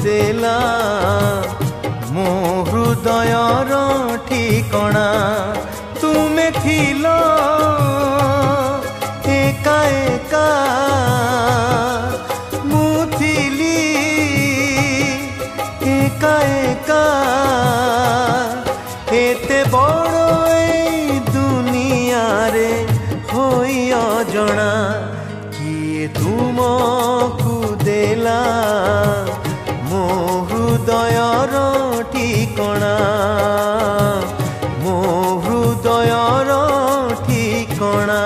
देला मो हृदयर ठिकणा तुमे थिलो एका एका मु थिली एका एका एते बड़ ए दुनिया रे होई अजणा किए तुमको देला मो हृदयर ठिकणा मो हृदयर ठिकणा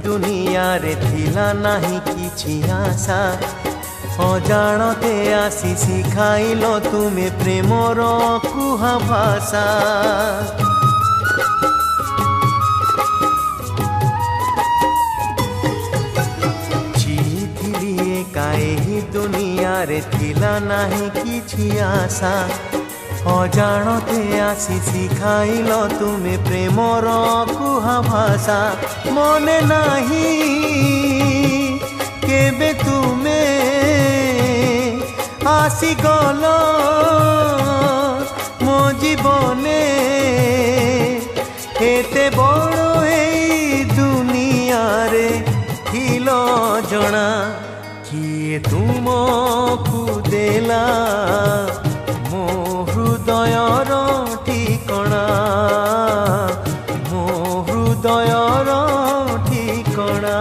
दुनिया रे थिला नाही किछि आशा अजाणते आसी शिखाइलो तुमे प्रेमर कुहा भाषा जीथिली काहे दुनिया रे थिला नाही किछि आशा अजाणते आसी शिखाइल तुमे प्रेमर कुहा भाषा मने नाही केबे तुमे आसी गल मो जीवने एते बड़ ए दुनिया रे थिलो जणा किए तुमको देला हृदयर ठिकणा मो हृदयर ठिकणा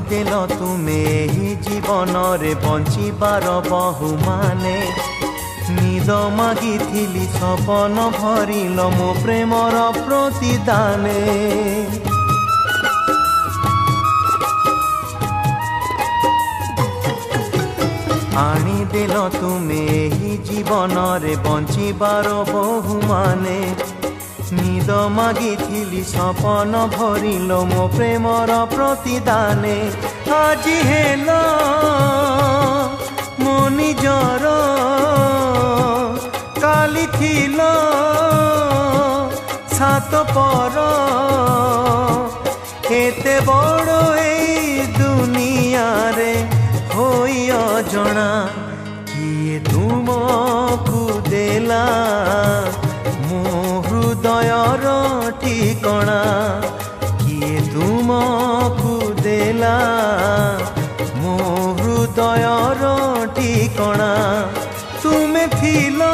देल तुमे ही जीवन रे बंचिबार बहुमाने निद मागिथिली सपन भरिल मो प्रेमर प्रतिदाने आनी देल तुमे ही जीवन रे बंचिबार बहुमाने निद मागिथिली सपन भरिल मो प्रेमर प्रतिदाने आजी हेल मो निजर काली थिल सात पर एते बड़ ए दुनिया रे होई अजणा किए तुमको देला हृदयर ठिकणा किए तुमको देला मो हृदयर ठिकणा तुमे थिलो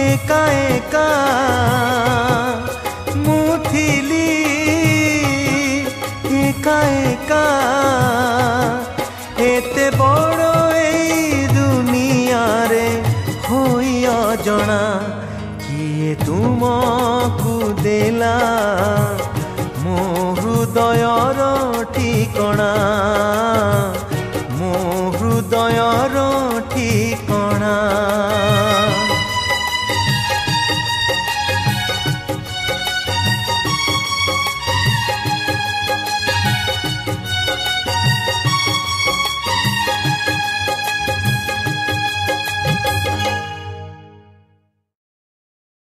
एका एका मु थिली एका एका एते बड़ ए दुनिया रे होई अजणा किए तुमको देला मो हृदयर ठिकणा मो हृदयर